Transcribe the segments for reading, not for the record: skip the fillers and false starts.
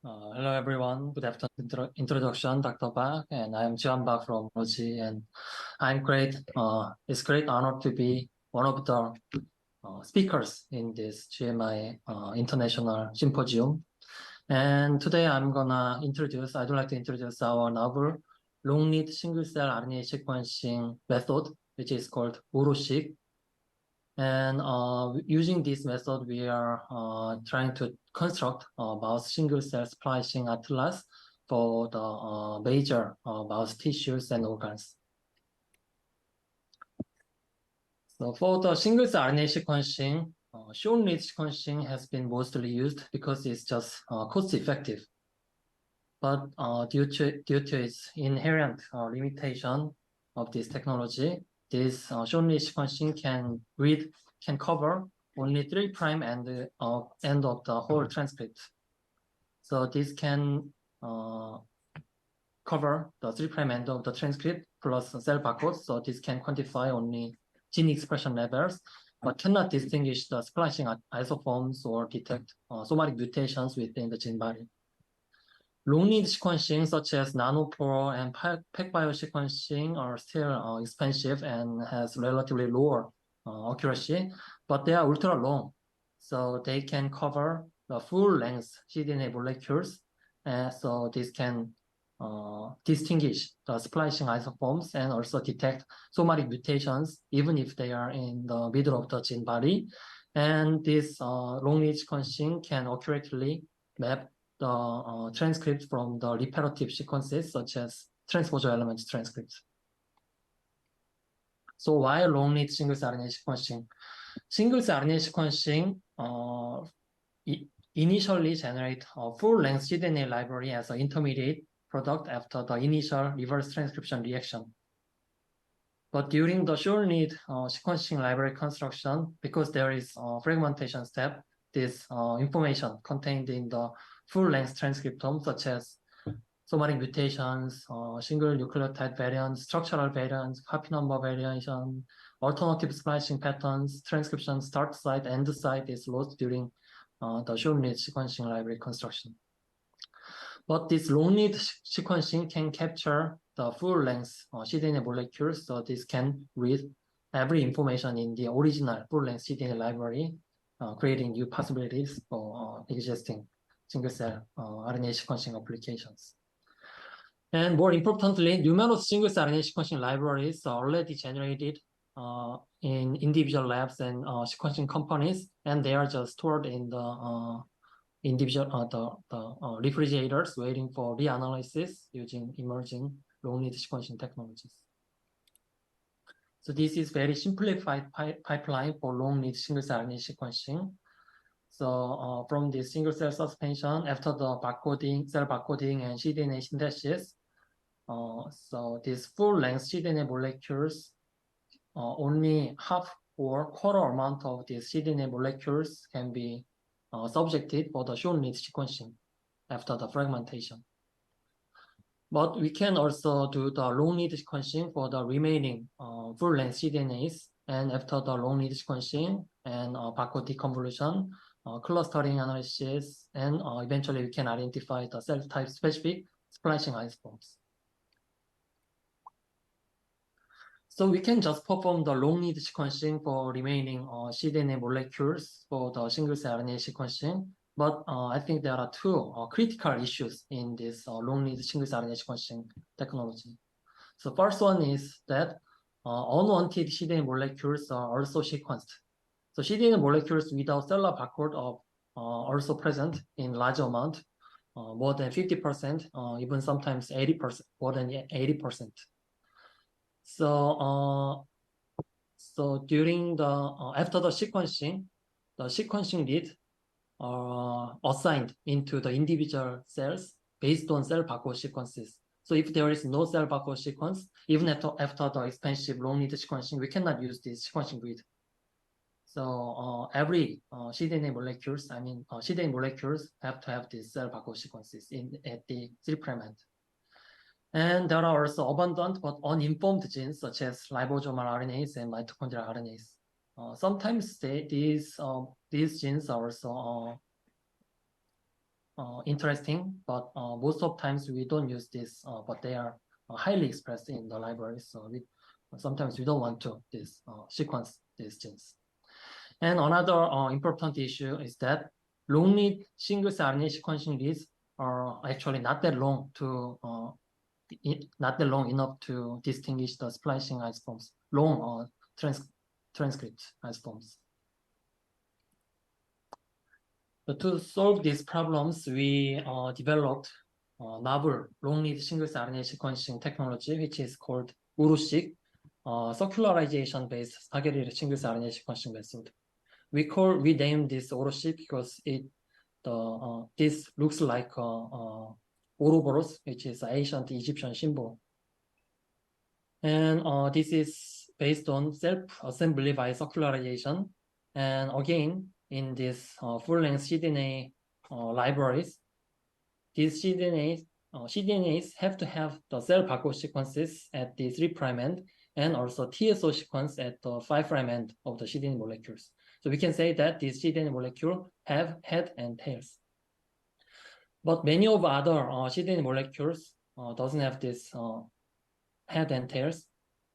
Hello everyone. Good afternoon. Introduction, Dr. Park, and I am Jihwan Park from Ouro-seq, and I'm great. It's great honor to be one of the speakers in this GMI International Symposium. And today I'd like to introduce our novel long-read single-cell RNA sequencing method, which is called Ouro-seq. And using this method, we are trying to construct a mouse single-cell splicing atlas for the major mouse tissues and organs. So for the single-cell RNA sequencing, short-read sequencing has been mostly used because it's just cost-effective. But due to its inherent limitation of this technology, this short-read sequencing can cover only 3' end of the whole transcript. So this can cover the 3' end of the transcript plus cell barcodes. So this can quantify only gene expression levels, but cannot distinguish the splicing isoforms or detect somatic mutations within the gene body. Long-read sequencing, such as nanopore and PacBio sequencing, are still expensive and has relatively lower accuracy, but they are ultra long, so they can cover the full-length cDNA molecules, so this can distinguish the splicing isoforms and also detect somatic mutations, even if they are in the middle of the gene body. And this long-read sequencing can accurately map the transcripts from the repetitive sequences, such as transposon element transcripts. So why long-read single-cell RNA sequencing? Single-cell RNA sequencing initially generate a full-length cDNA library as an intermediate product after the initial reverse transcription reaction. But during the short-read sequencing library construction, because there is a fragmentation step, this information contained in the full-length transcriptome, such as somatic mutations, single nucleotide variants, structural variants, copy number variation, alternative splicing patterns, transcription start site, end site is lost during the short-read sequencing library construction. But this long-read sequencing can capture the full-length cDNA molecules, so this can read every information in the original full-length cDNA library, creating new possibilities for existing single-cell RNA sequencing applications. And more importantly, numerous single-cell RNA sequencing libraries are already generated in individual labs and sequencing companies, and they are just stored in the refrigerators waiting for reanalysis using emerging long-read sequencing technologies. So this is very simplified pipeline for long-read single-cell RNA sequencing. So from the single-cell suspension, after the cell barcoding and cDNA synthesis, so these full-length cDNA molecules, only half or quarter amount of these cDNA molecules can be subjected for the short-read sequencing after the fragmentation. But we can also do the long-read sequencing for the remaining full-length cDNAs, and after the long-read sequencing and barcode deconvolution, clustering analysis, and eventually we can identify the cell type specific splicing isoforms. So we can just perform the long-read sequencing for remaining cDNA molecules for the single-cell RNA sequencing, but I think there are two critical issues in this long-read single-cell RNA sequencing technology. So first one is that unwanted cDNA molecules are also sequenced. So cDNA molecules without cellular barcode are also present in large amount, more than 50%, even sometimes 80%, more than 80%. So during after the sequencing read assigned into the individual cells based on cell barcode sequences. So if there is no cell barcode sequence, even after the expensive long-read sequencing, we cannot use this sequencing grid. So every cDNA molecules have to have these cell barcode sequences at the 3' end. And there are also abundant but uninformed genes such as ribosomal RNAs and mitochondrial RNAs. Sometimes these genes are also interesting, but most of times we don't use this, but they are highly expressed in the library. So sometimes we don't want to sequence these genes. And another important issue is that long-read single-cell RNA sequencing reads are actually not that long enough to distinguish the splicing isoforms, long transcript isoforms. But to solve these problems, we developed novel long-read single-cell RNA sequencing technology, which is called Ouro-seq, circularization-based targeted single-cell RNA sequencing method. We named this Ouro-seq because this looks like Ouroboros, which is ancient Egyptian symbol. And this is based on self-assembly by circularization. And again, in this full-length cDNA libraries, these cDNAs have to have the cell barcode sequences at the 3' end and also TSO sequence at the 5' end of the cDNA molecules. So we can say that these cDNA molecules have head and tails. But many of other cDNA molecules doesn't have this head and tails.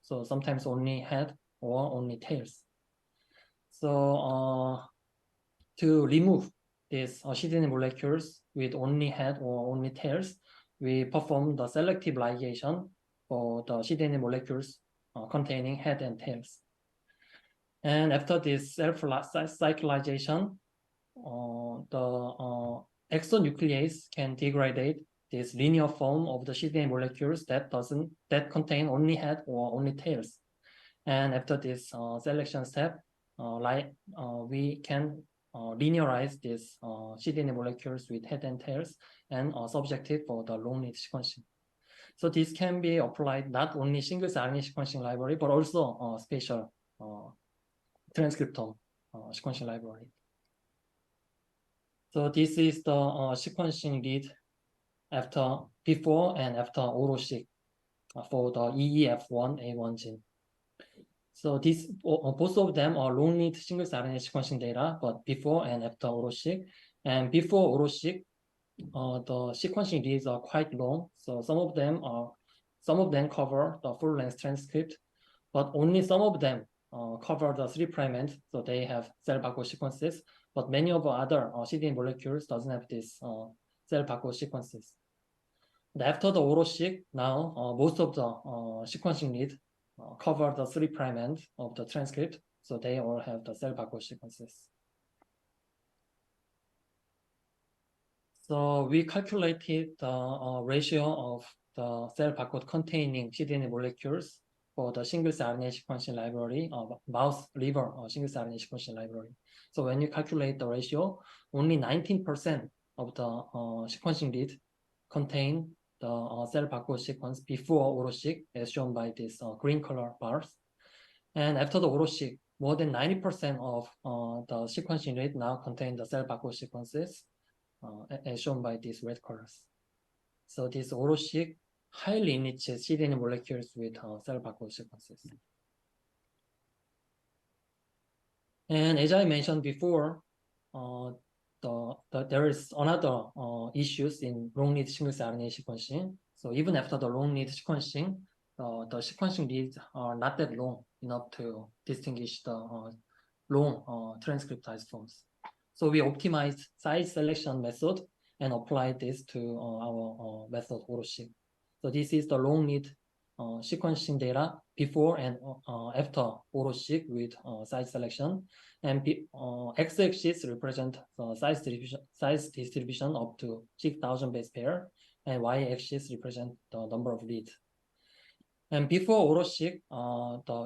So sometimes only head or only tails. So to remove these cDNA molecules with only head or only tails, we perform the selective ligation for the cDNA molecules containing head and tails. And after this self-cyclization, the exonuclease can degrade this linear form of the cDNA molecules that contain only head or only tails. And after this selection step, we can linearize these cDNA molecules with head and tails and subject it for the long-read sequencing. So this can be applied not only single-cell RNA sequencing library, but also spatial transcriptome sequencing library. So this is the sequencing read before and after Ouro-seq for the EEF1A1 gene. So both of them are long-read single-cell RNA sequencing data, but before and after Ouro-seq. And before Ouro-seq, the sequencing reads are quite long. So some of them cover the full-length transcript, but only some of them cover the 3' end, so they have cell barcode sequences. But many of the other cDNA molecules doesn't have this cell barcode sequences. And after the Ouro-seq, now most of the sequencing read cover the 3' end of the transcript, so they all have the cell barcode sequences. So we calculated the ratio of the cell barcode containing cDNA molecules for the single-cell RNA sequencing library, mouse liver single-cell RNA sequencing library. So when you calculate the ratio, only 19% of the sequencing read contain the cell barcode sequence before Ouro-seq, as shown by these green color bars. And after the Ouro-seq, more than 90% of the sequencing read now contain the cell barcode sequences, as shown by these red colors. So this Ouro-seq highly enriches cDNA molecules with cell barcode sequences. And as I mentioned before, there is another issues in long-read single-cell RNA sequencing. So even after the long-read sequencing, the sequencing reads are not that long enough to distinguish the long transcript isoforms. So we optimized size selection method and applied this to our method Ouro-seq. So this is the long-read sequencing data before and after Ouro-seq with size selection. And x-axis represent the size distribution up to 6,000 base pair, and y-axis represent the number of leads. And before Ouro-seq,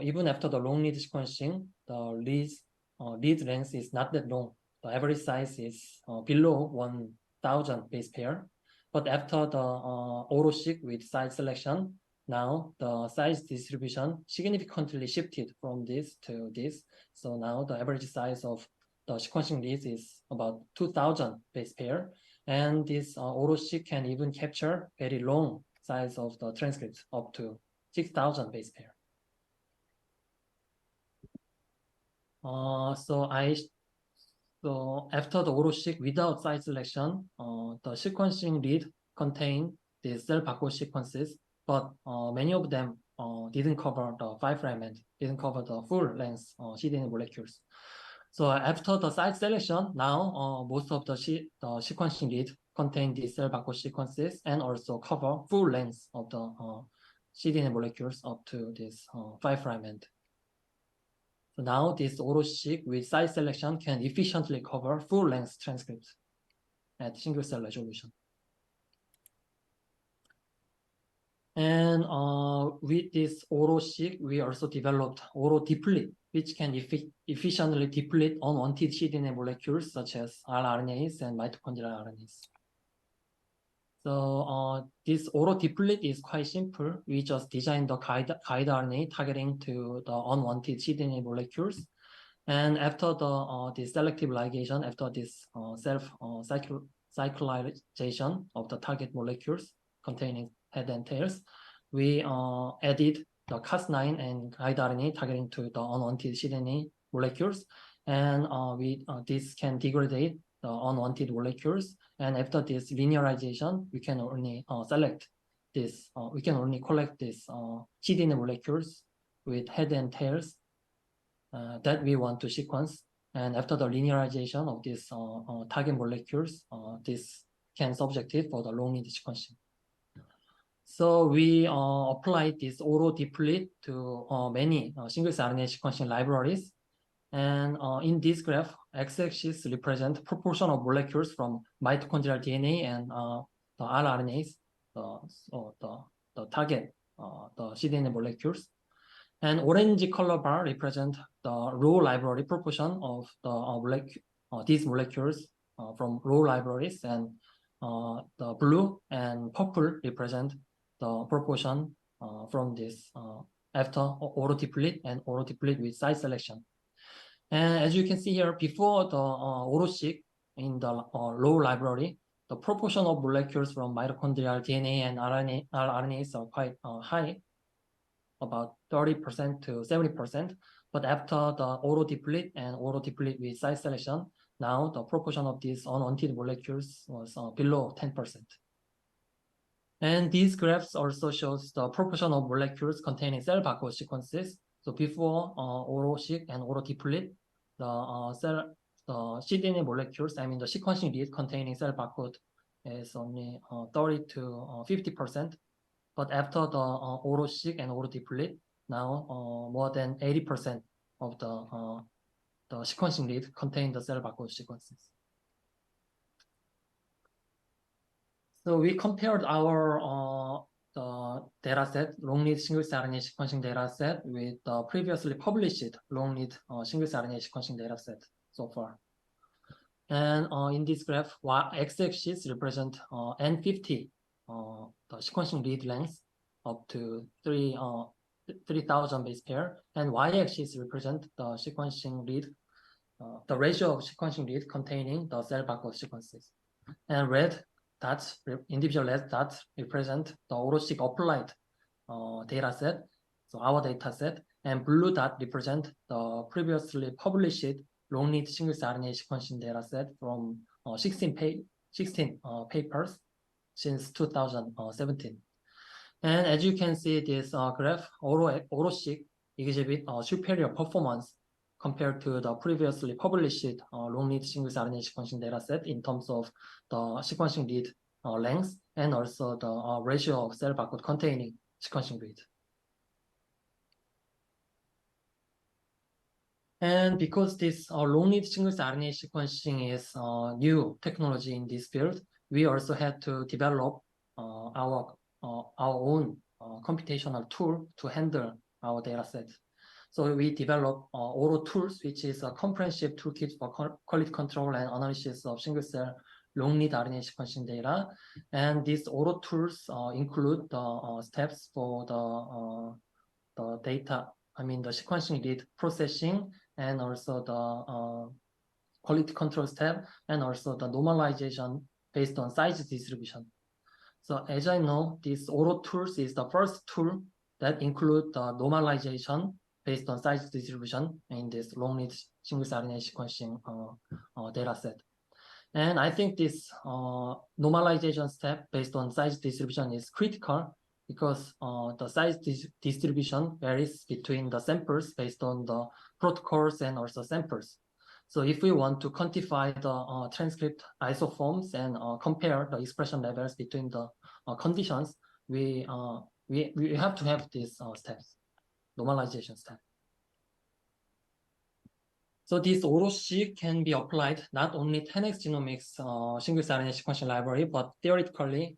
even after the long-read sequencing, the lead length is not that long. The average size is below 1,000 base pair. But after the Ouro-seq with size selection, now the size distribution significantly shifted from this to this. So now the average size of the sequencing leads is about 2,000 base pair. And this Ouro-seq can even capture very long size of the transcripts up to 6,000 base pair. So So after the Ouro-seq without site selection, the sequencing read contain the cell barcode sequences, but many of them didn't cover the 5' end, didn't cover the full length cDNA molecules. So after the site selection, now most of the sequencing read contain the cell barcode sequences and also cover full length of the cDNA molecules up to this 5' end. So now this Ouro-seq with site selection can efficiently cover full-length transcripts at single-cell resolution. And with this Ouro-seq, we also developed Ouro-deplete, which can efficiently deplete unwanted cDNA molecules such as rRNAs and mitochondrial RNAs. So this Ouro-deplete is quite simple. We just designed the guide RNA targeting to the unwanted cDNA molecules. And after the selective ligation, after this cyclization of the target molecules containing head and tails, we added the Cas9 and guide RNA targeting to the unwanted cDNA molecules. And this can degrade the unwanted molecules. And after this linearization, we can only select this, we can only collect these cDNA molecules with head and tails that we want to sequence. And after the linearization of these target molecules, this can subjective for the long-read sequencing. So we applied this Ouro-deplete to many single-cell RNA sequencing libraries. And in this graph, x-axis represent proportion of molecules from mitochondrial DNA and the rRNAs, the target, the cDNA molecules. And orange color bar represent the raw library proportion of these molecules from raw libraries, and the blue and purple represent the proportion from this after Ouro-deplete and Ouro-deplete with site selection. And as you can see here, before the Ouro-seq in the raw library, the proportion of molecules from mitochondrial DNA and rRNAs are quite high, about 30% to 70%. But after the Ouro-deplete and Ouro-deplete with site selection, now the proportion of these unwanted molecules was below 10%. And these graphs also shows the proportion of molecules containing cell barcode sequences. So before Ouro-seq and Ouro-deplete, the cDNA molecules, I mean the sequencing read containing cell barcode is only 30 to 50%. But after the Ouro-seq and Ouro-deplete, now more than 80% of the sequencing read contain the cell barcode sequences. So we compared our the dataset, long-read single-cell RNA sequencing dataset with the previously published long-read single-cell RNA sequencing dataset so far. And in this graph, x-axis represent N50, the sequencing read length up to 3,000 base pair, and y-axis represent the sequencing read, the ratio of sequencing read containing the cell barcode sequences. And red dots, individual red dots represent the Ouro-seq applied data set, so our data set, and blue dot represent the previously published long-read single-cell RNA sequencing data set from 16 papers since 2017. And as you can see, this graph, Ouro-seq exhibit superior performance compared to the previously published long-read single-cell RNA sequencing dataset in terms of the sequencing read length and also the ratio of cell barcode containing sequencing read. And because this long-read single-cell RNA sequencing is new technology in this field, we also had to develop our own computational tool to handle our dataset. So we developed Ouro-tools, which is a comprehensive toolkit for quality control and analysis of single-cell long-read RNA sequencing data. And these Ouro-tools include the steps for the data, I mean the sequencing read processing, and also the quality control step, and also the normalization based on size distribution. So as I know, this Ouro-tools is the first tool that include the normalization based on size distribution in this long-read single-cell RNA sequencing data set. And I think this normalization step based on size distribution is critical because the size distribution varies between the samples based on the protocols and also samples. So if we want to quantify the transcript isoforms and compare the expression levels between the conditions, we have to have these steps, normalization step. So this Ouro-seq can be applied not only 10x genomics single-cell RNA sequencing library, but theoretically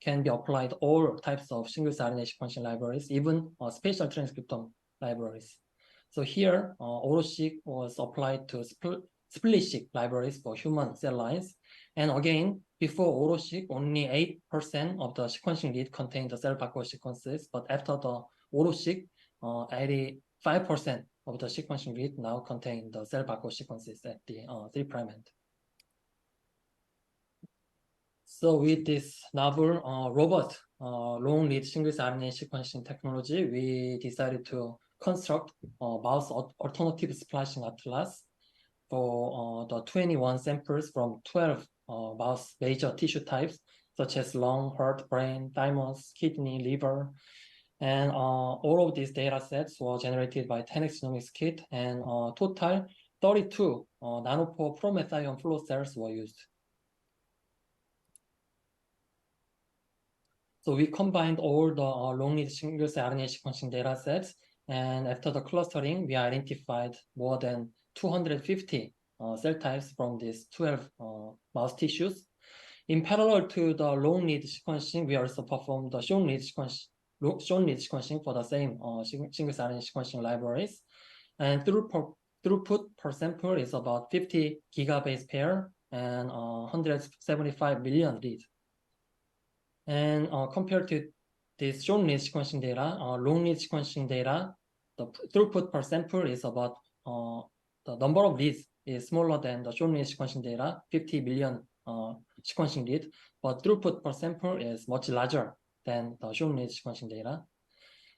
can be applied all types of single-cell RNA sequencing libraries, even spatial transcriptome libraries. So here, Ouro-seq was applied to splicing libraries for human cell lines. And again, before Ouro-seq, only 8% of the sequencing read contained the cell barcode sequences, but after the Ouro-seq, 85% of the sequencing read now contain the cell barcode sequences at the 3' end. So with this novel robust long-read single-cell RNA sequencing technology, we decided to construct a mouse alternative splicing atlas for the 21 samples from 12 mouse major tissue types, such as lung, heart, brain, thymus, kidney, liver. And all of these data sets were generated by 10x Genomics kit, and total 32 nanopore promethylene flow cells were used. So we combined all the long-read single-cell RNA sequencing data sets, and after the clustering, we identified more than 250 cell types from these 12 mouse tissues. In parallel to the long-read sequencing, we also performed the short-read sequencing for the same single-cell RNA sequencing libraries. And throughput per sample is about 50 gigabase pair and 175 million reads. And compared to this short-read sequencing data, long-read sequencing data, the throughput per sample is about the number of reads is smaller than the short-read sequencing data, 50 million sequencing read, but throughput per sample is much larger than the short-read sequencing data.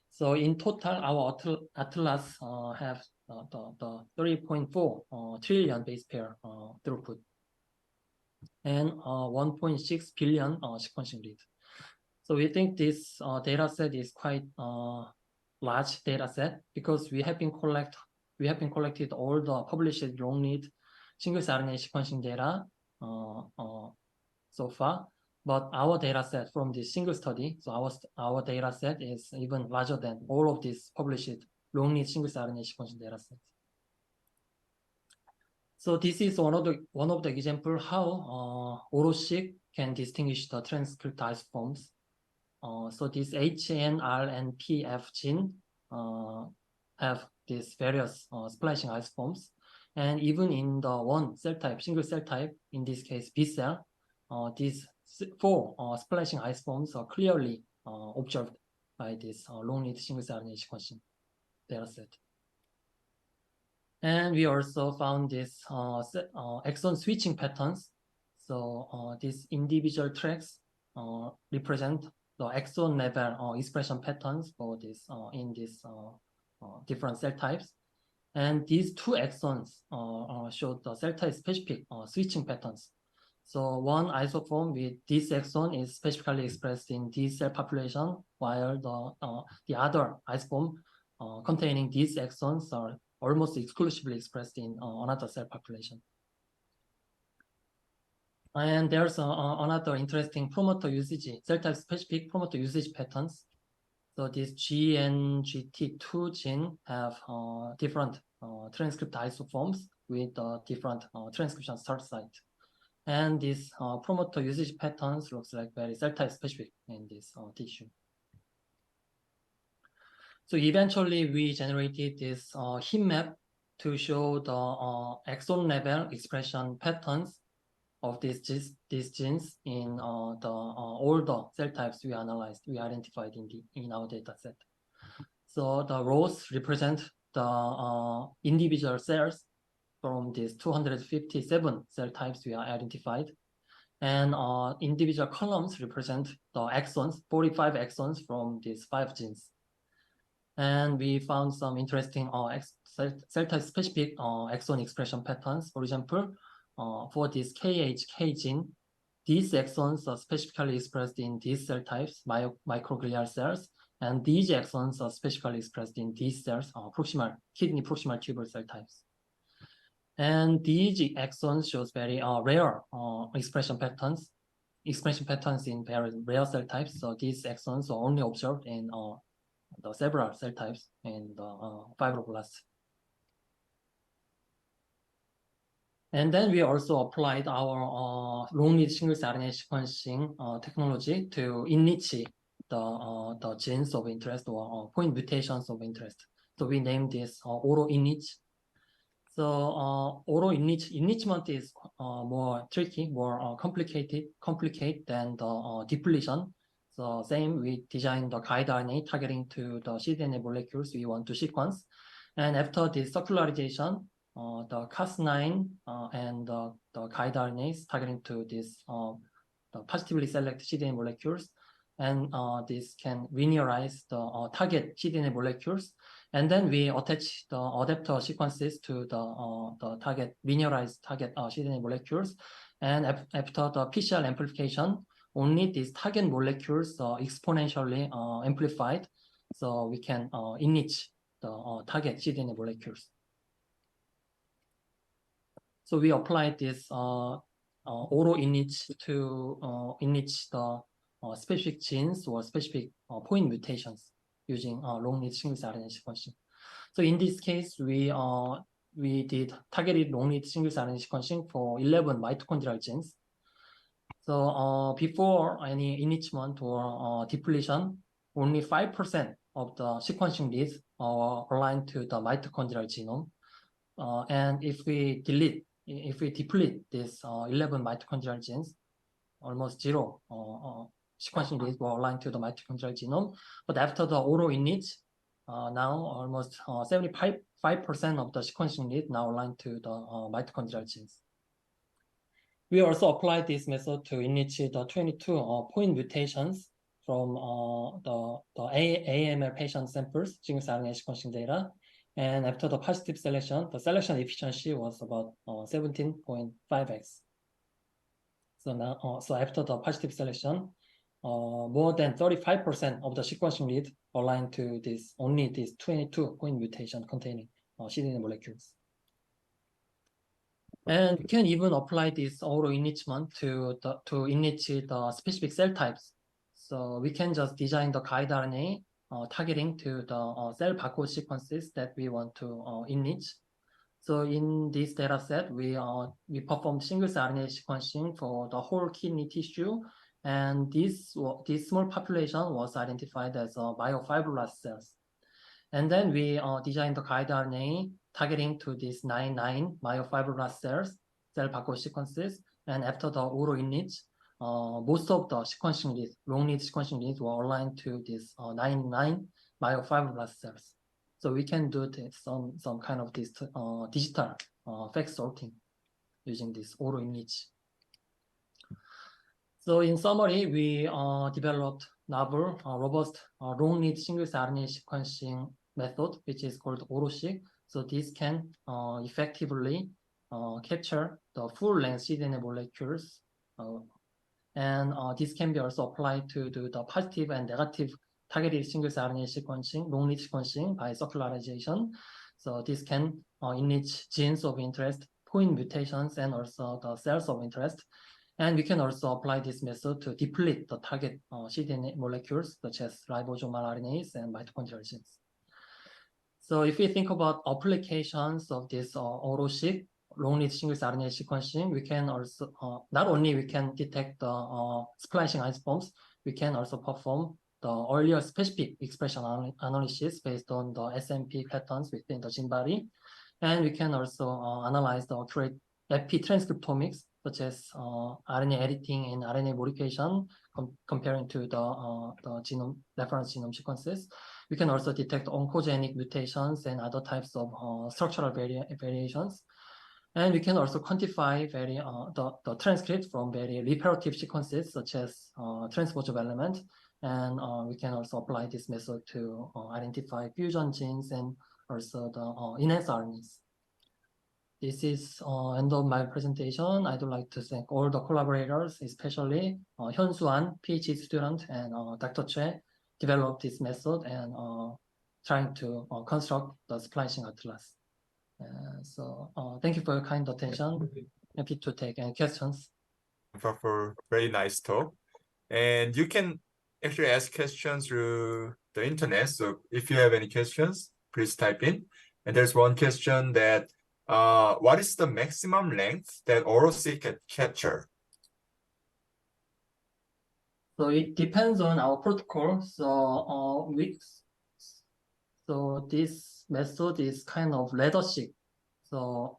So in total, our atlas have the 3.4 trillion base pair throughut and 1.6 billion sequencing read. So we think this data set is quite large data set because we have been collected all the published long-read single-cell RNA sequencing data so far. But our data set from this single study, so our data set is even larger than all of these published long-read single-cell RNA sequencing data sets. So this is one of the example how Ouro-seq can distinguish the transcript isoforms. So this H, N, R, and P, F gene have these various splicing isoforms. And even in the one cell type, single cell type, in this case B cell, these 4 splicing isoforms are clearly observed by this long-read single-cell RNA sequencing dataset. And we also found this exon switching patterns. So these individual tracks represent the exon level expression patterns for this in these different cell types. And these 2 exons show the cell type specific switching patterns. So one isoform with this exon is specifically expressed in this cell population, while the other isoform containing these exons are almost exclusively expressed in another cell population. And there's another interesting promoter usage, cell type specific promoter usage patterns. So this G and GT2 gene have different transcript isoforms with different transcription start site. And this promoter usage patterns looks like very cell type specific in this tissue. So eventually we generated this heat map to show the exon level expression patterns of these genes in all the cell types we analyzed, we identified in our data set. So the rows represent the individual cells from these 257 cell types we are identified. And individual columns represent the exons, 45 exons from these 5 genes. And we found some interesting cell type specific exon expression patterns. For example, for this KHK gene, these exons are specifically expressed in these cell types, microglial cells, and these exons are specifically expressed in these cells, kidney proximal tubule cell types. And these exons shows very rare expression patterns in very rare cell types. So these exons are only observed in the several cell types in the fibroblasts. And then we also applied our long-read single-cell RNA sequencing technology to enrich the genes of interest or point mutations of interest. So we named this Ouro-enrich. So enrichment is more tricky, more complicated than the depletion. So same, we designed the guide RNA targeting to the cDNA molecules we want to sequence. And after this circularization, the Cas9 and the guide RNAs targeting to this the positively select cDNA molecules, and this can linearize the target cDNA molecules, and then we attach the adapter sequences to the target linearized target cDNA molecules, and after the PCR amplification, only these target molecules are exponentially amplified, so we can enrich the target cDNA molecules. So we applied this Ouro-enrich to enrich the specific genes or specific point mutations using long-read single-cell RNA sequencing. So in this case, we did targeted long-read single-cell RNA sequencing for 11 mitochondrial genes. So before any enrichment or depletion, only 5% of the sequencing leads are aligned to the mitochondrial genome. And if we deplete this 11 mitochondrial genes, almost zero sequencing leads were aligned to the mitochondrial genome. But after the Ouro-enrich, now almost 75% of the sequencing leads now aligned to the mitochondrial genes. We also applied this method to enrich the 22 point mutations from the AML patient samples, single-cell RNA sequencing data. And after the positive selection, the selection efficiency was about 17.5x. So now, so after the positive selection, more than 35% of the sequencing lead aligned to only these 22 point mutation containing cDNA molecules. And we can even apply this Ouro-enrichment to enrich the specific cell types. So we can just design the guide RNA targeting to the cell barcode sequences that we want to enrich. So in this data set, we performed single-cell RNA sequencing for the whole kidney tissue, and this small population was identified as myofibroblast cells. And then we designed the guide RNA targeting to these 99 myofibroblast cells, cell barcode sequences, and after the Ouro-enrich, most of the sequencing leads, long-read sequencing leads were aligned to these 99 myofibroblast cells. So we can do this, some kind of this digital fact sorting using this Ouro-enrich. So in summary, we developed novel, robust, long-read single-cell RNA sequencing method, which is called Ouro-seq. So this can effectively capture the full-length cDNA molecules, and this can be also applied to do the positive and negative targeted single-cell RNA sequencing, long-read sequencing by circularization. So this can enrich genes of interest, point mutations, and also the cells of interest. And we can also apply this method to deplete the target cDNA molecules, such as ribosomal RNAs and mitochondrial genes. So if we think about applications of this Ouro-seq long-read single-cell RNA sequencing, we can also, not only we can detect the splicing isoforms, we can also perform the earlier specific expression analysis based on the SMP patterns within the gene body. And we can also analyze the accurate epitranscriptomics, such as RNA editing and RNA modification, comparing to the genome, reference genome sequences. We can also detect oncogenic mutations and other types of structural variations. And we can also quantify the transcript from very reparative sequences, such as transposome element. And we can also apply this method to identify fusion genes and also the enhanced RNAs. This is end of my presentation. I'd like to thank all the collaborators, especially Hyun-Soo, PhD student, and Dr. Choi, developed this method and trying to construct the splicing atlas. So thank you for your kind attention. Happy to take any questions. For very nice talk. And you can actually ask questions through the internet. So if you have any questions, please type in. And there's one question that what is the maximum length that Ouro-seq can capture? So it depends on our protocol. So this method is kind of ladder-seq. So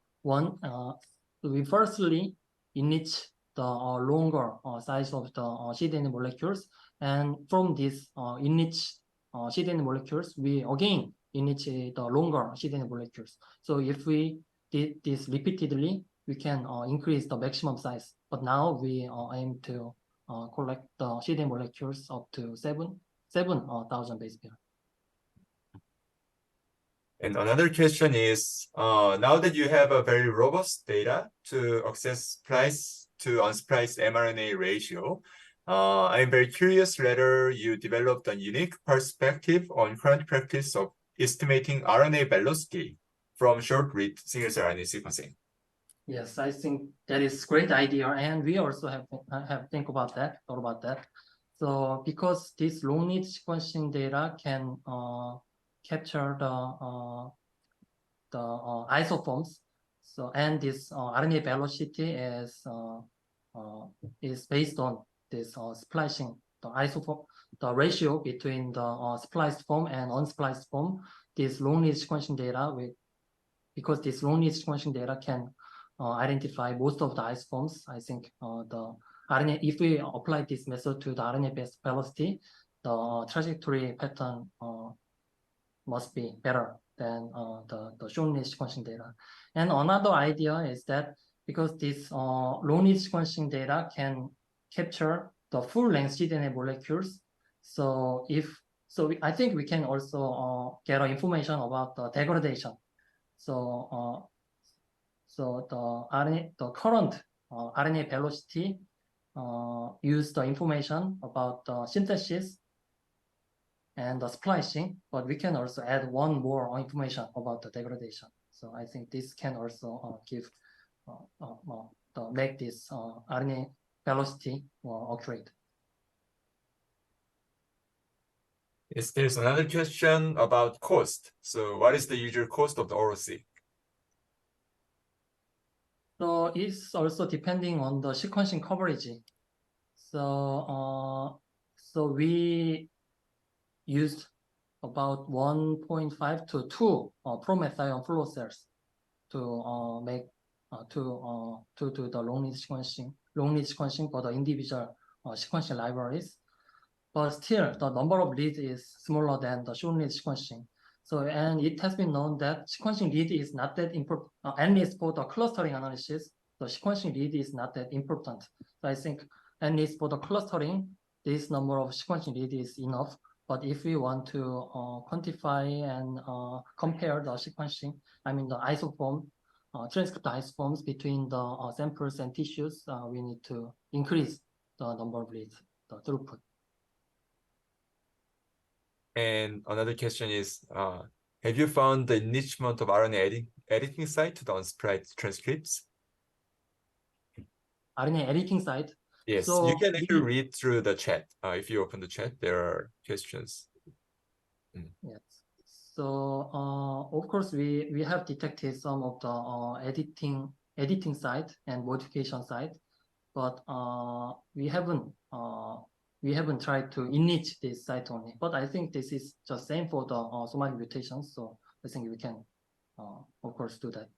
we firstly enrich the longer size of the cDNA molecules, and from this enriched cDNA molecules, we again enrich the longer cDNA molecules. So if we did this repeatedly, we can increase the maximum size. But now we aim to collect the cDNA molecules up to 7,000 base pair. And another question is, now that you have a very robust data to access splice to unspliced mRNA ratio, I'm very curious whether you developed a unique perspective on current practice of estimating RNA velocity from short-read single-cell RNA sequencing. Yes, I think that is a great idea, and we also have thought about that. So because this long-read sequencing data can capture the isoforms, so and this RNA velocity is based on this splicing, the isoform, the ratio between the spliced form and unspliced form. This long-read sequencing data because this long-read sequencing data can identify most of the isoforms. I think the RNA, if we apply this method to the RNA-based velocity, the trajectory pattern must be better than the short-read sequencing data. And another idea is that because this long-read sequencing data can capture the full-length cDNA molecules, I think we can also get information about the degradation. So the current RNA velocity use the information about the synthesis and the splicing, but we can also add one more information about the degradation. So I think this can also make this RNA velocity more accurate. Yes, there's another question about cost. So what is the usual cost of the Ouro-seq? So it's also depending on the sequencing coverage. So we used about 1.5 to 2 promethylene flow cells to make to do the long-read sequencing for the individual sequencing libraries. But still, the number of reads is smaller than the short-read sequencing. So, and it has been known that sequencing read is not that important, at least for the clustering analysis, the sequencing read is not that important. So I think at least for the clustering, this number of sequencing read is enough. But if we want to quantify and compare the sequencing, I mean the isoform, transcript isoforms between the samples and tissues, we need to increase the number of reads, the throughput. And another question is, have you found the enrichment of RNA editing site to the unspliced transcripts? RNA editing site? Yes, so you can actually read through the chat. If you open the chat, there are questions. Yes. So of course we have detected some of the editing site and modification site, but we haven't tried to enrich this site only. But I think this is just same for the somatic mutations. So I think we can of course do that.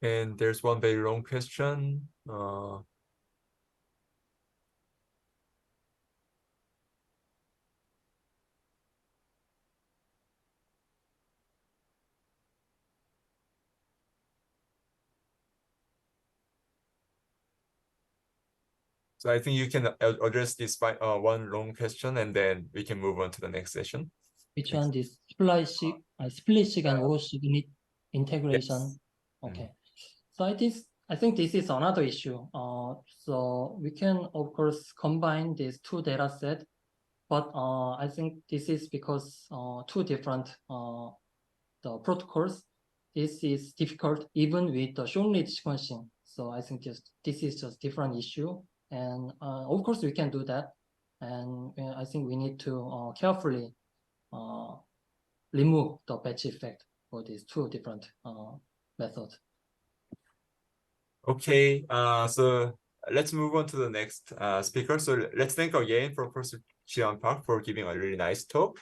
And there's one very long question. So I think you can address this by one long question, and then we can move on to the next session. Which one? This splicing and Ouro-seq integration. Yes. Okay. So I think this is another issue. So we can of course combine these two data sets, but I think this is because two different the protocols. This is difficult even with the short-read sequencing. So I think this is just different issue, and of course we can do that, and I think we need to carefully remove the batch effect for these two different methods. Okay, so let's move on to the next speaker. So let's thank again Professor Jihwan Park for giving a really nice talk.